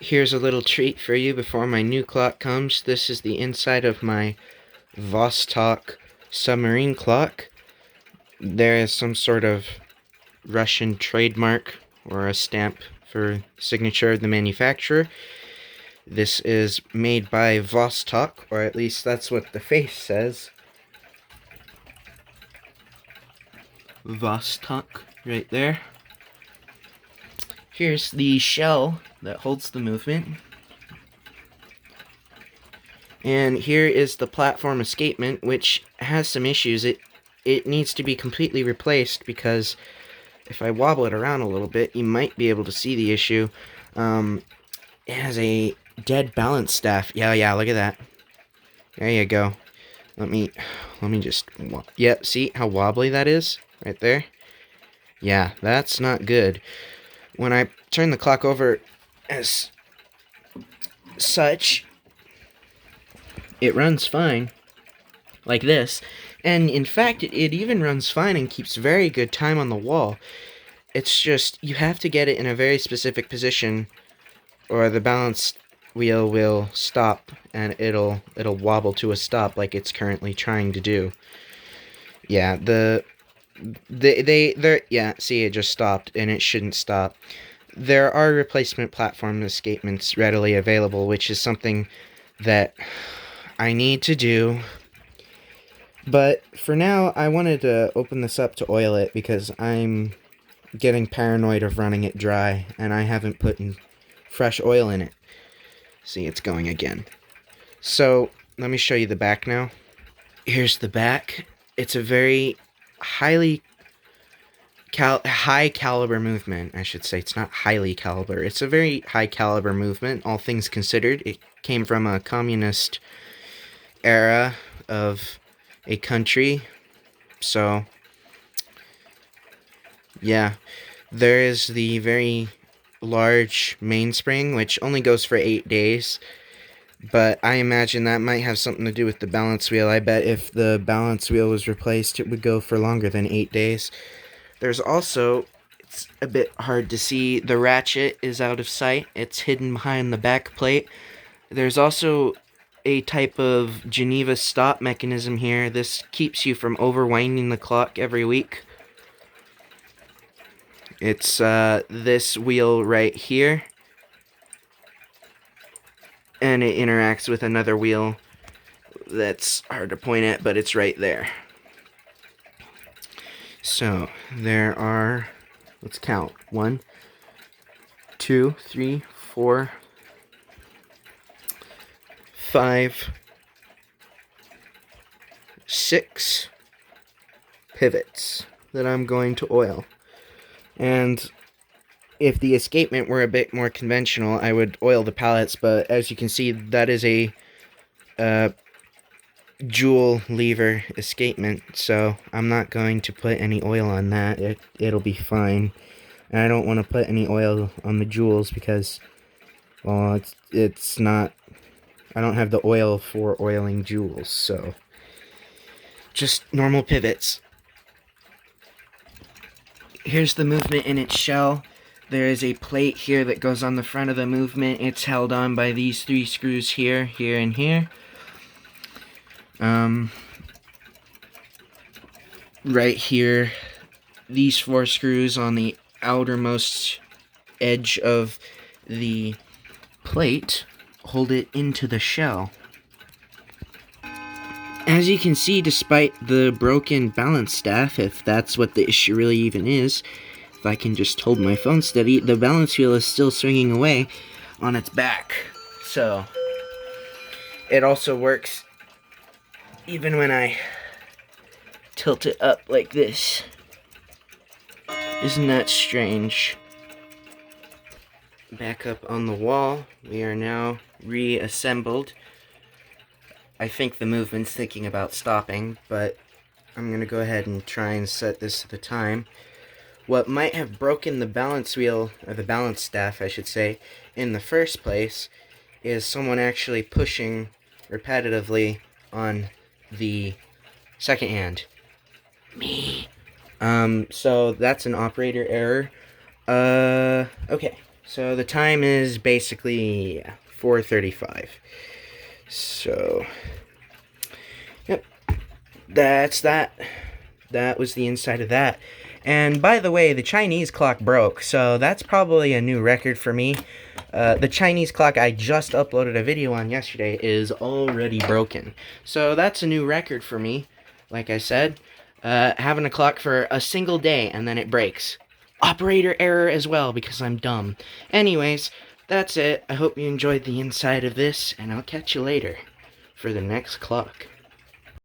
Here's a little treat for you before my new clock comes. This is the inside of my Vostok submarine clock. There is some sort of Russian trademark or a stamp for signature of the manufacturer. This is made by Vostok, or at least that's what the face says. Vostok, right there. Here's the shell that holds the movement. And here is the platform escapement, which has some issues. It needs to be completely replaced because if I wobble it around a little bit, you might be able to see the issue. It has a dead balance staff. Yeah, look at that. There you go. Let me just... Yeah, see how wobbly that is? Right there? Yeah, that's not good. When I turn the clock over as such, it runs fine, like this. And in fact, it even runs fine and keeps very good time on the wall. It's just, you have to get it in a very specific position, or the balance wheel will stop, and it'll wobble to a stop like it's currently trying to do. Yeah, yeah, see, it just stopped, and it shouldn't stop. There are replacement platform escapements readily available, which is something that I need to do. But for now, I wanted to open this up to oil it because I'm getting paranoid of running it dry, and I haven't put in fresh oil in it. See, it's going again. So, let me show you the back now. Here's the back. It's a very high caliber movement, I should say. It's not highly caliber. It's a very high caliber movement, all things considered. It came from a communist era of a country. So, yeah. There is the very large mainspring, which only goes for 8 days. But I imagine that might have something to do with the balance wheel. I bet if the balance wheel was replaced, it would go for longer than 8 days. There's also, it's a bit hard to see, the ratchet is out of sight. It's hidden behind the back plate. There's also a type of Geneva stop mechanism here. This keeps you from overwinding the clock every week. It's this wheel right here. And it interacts with another wheel that's hard to point at, but it's right there. So, there are, let's count, 1, 2, 3, 4, 5, 6 pivots that I'm going to oil. And if the escapement were a bit more conventional, I would oil the pallets, but as you can see, that is a jewel lever escapement, so I'm not going to put any oil on that. It'll be fine. And I don't want to put any oil on the jewels because, well, it's not, I don't have the oil for oiling jewels, so just normal pivots. Here's the movement in its shell. There is a plate here that goes on the front of the movement. It's held on by these 3 screws here, here, and here. Right here, these 4 screws on the outermost edge of the plate hold it into the shell. As you can see, despite the broken balance staff, if that's what the issue really even is, if I can just hold my phone steady, the balance wheel is still swinging away on its back. So, it also works even when I tilt it up like this. Isn't that strange? Back up on the wall, we are now reassembled. I think the movement's thinking about stopping, but I'm going to go ahead and try and set this to the time. What might have broken the balance wheel, or the balance staff, I should say, in the first place, is someone actually pushing repetitively on the second hand. Me. So that's an operator error. Okay. So the time is basically 4:35. So, yep, that's that. That was the inside of that. And by the way, the Chinese clock broke, so that's probably a new record for me. The Chinese clock I just uploaded a video on yesterday is already broken. So that's a new record for me, like I said. Having a clock for a single day and then it breaks. Operator error as well because I'm dumb. Anyways, that's it. I hope you enjoyed the inside of this, and I'll catch you later for the next clock.